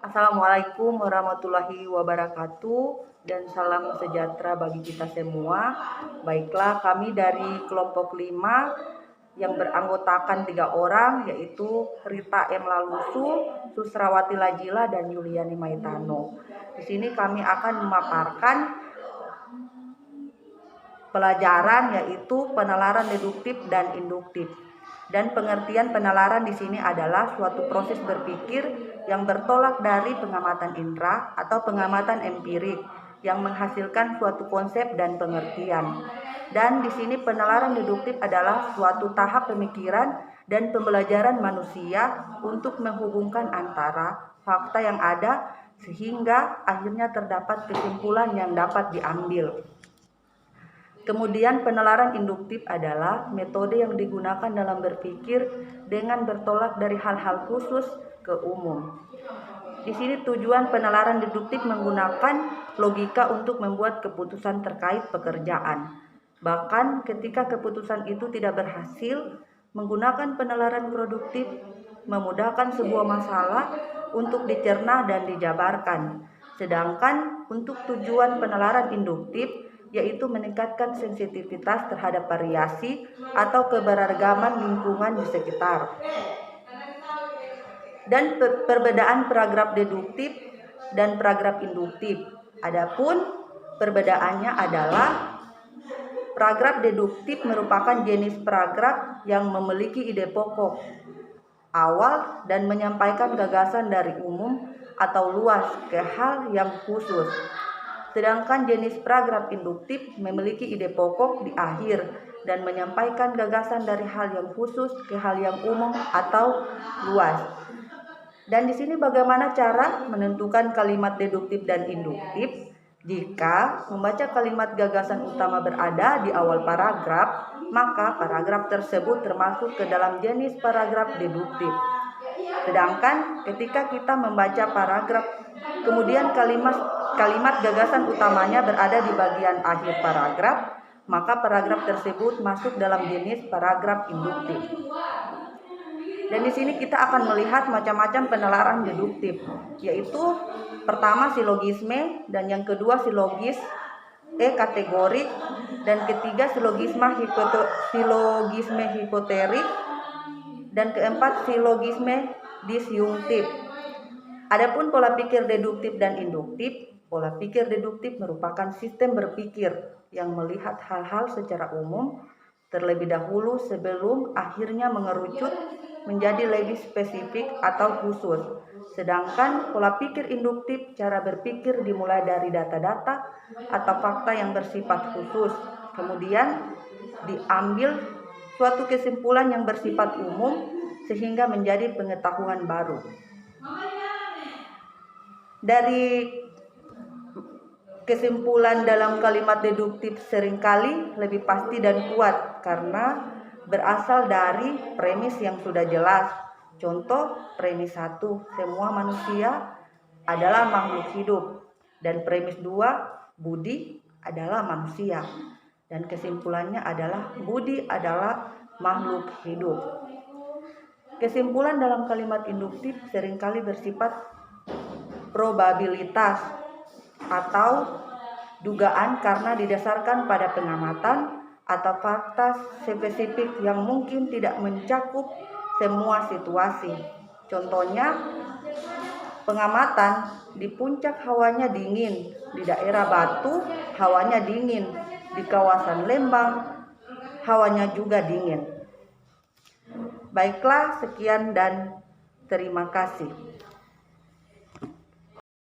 Assalamualaikum warahmatullahi wabarakatuh dan salam sejahtera bagi kita semua. Baiklah, kami dari kelompok 5 yang beranggotakan 3 orang, yaitu Rita M. Lalusu, Susrawati Lajila, dan Yuliani Maitano. Di sini kami akan memaparkan pelajaran yaitu penalaran deduktif dan induktif. Dan pengertian penalaran di sini adalah suatu proses berpikir yang bertolak dari pengamatan indera atau pengamatan empirik yang menghasilkan suatu konsep dan pengertian. Dan di sini penalaran deduktif adalah suatu tahap pemikiran dan pembelajaran manusia untuk menghubungkan antara fakta yang ada sehingga akhirnya terdapat kesimpulan yang dapat diambil. Kemudian penalaran induktif adalah metode yang digunakan dalam berpikir dengan bertolak dari hal-hal khusus ke umum. Di sini tujuan penalaran deduktif menggunakan logika untuk membuat keputusan terkait pekerjaan. Bahkan ketika keputusan itu tidak berhasil, menggunakan penalaran produktif memudahkan sebuah masalah untuk dicerna dan dijabarkan. Sedangkan untuk tujuan penalaran induktif yaitu meningkatkan sensitivitas terhadap variasi atau keberagaman lingkungan di sekitar. Dan perbedaan paragraf deduktif dan paragraf induktif. Adapun perbedaannya adalah paragraf deduktif merupakan jenis paragraf yang memiliki ide pokok awal dan menyampaikan gagasan dari umum atau luas ke hal yang khusus. Sedangkan jenis paragraf induktif memiliki ide pokok di akhir dan menyampaikan gagasan dari hal yang khusus ke hal yang umum atau luas. Dan di sini bagaimana cara menentukan kalimat deduktif dan induktif? Jika membaca kalimat gagasan utama berada di awal paragraf, maka paragraf tersebut termasuk ke dalam jenis paragraf deduktif. Sedangkan ketika kita membaca paragraf, kemudian kalimat gagasan utamanya berada di bagian akhir paragraf, maka paragraf tersebut masuk dalam jenis paragraf induktif. Dan di sini kita akan melihat macam-macam penalaran deduktif, yaitu pertama silogisme, dan yang kedua silogis kategorik, dan ketiga silogisme hipoterik, dan keempat silogisme disyungtif. Adapun pola pikir deduktif dan induktif, pola pikir deduktif merupakan sistem berpikir yang melihat hal-hal secara umum terlebih dahulu sebelum akhirnya mengerucut menjadi lebih spesifik atau khusus. Sedangkan pola pikir induktif cara berpikir dimulai dari data-data atau fakta yang bersifat khusus, kemudian diambil suatu kesimpulan yang bersifat umum sehingga menjadi pengetahuan baru. Dari kesimpulan dalam kalimat deduktif seringkali lebih pasti dan kuat karena berasal dari premis yang sudah jelas. Contoh premis 1, semua manusia adalah makhluk hidup. Dan premis 2, Budi adalah manusia. Dan kesimpulannya adalah Budi adalah makhluk hidup. Kesimpulan dalam kalimat induktif seringkali bersifat probabilitas atau dugaan karena didasarkan pada pengamatan atau fakta spesifik yang mungkin tidak mencakup semua situasi. Contohnya, pengamatan di puncak hawanya dingin, di daerah Batu hawanya dingin, di kawasan Lembang hawanya juga dingin. Baiklah, sekian dan terima kasih.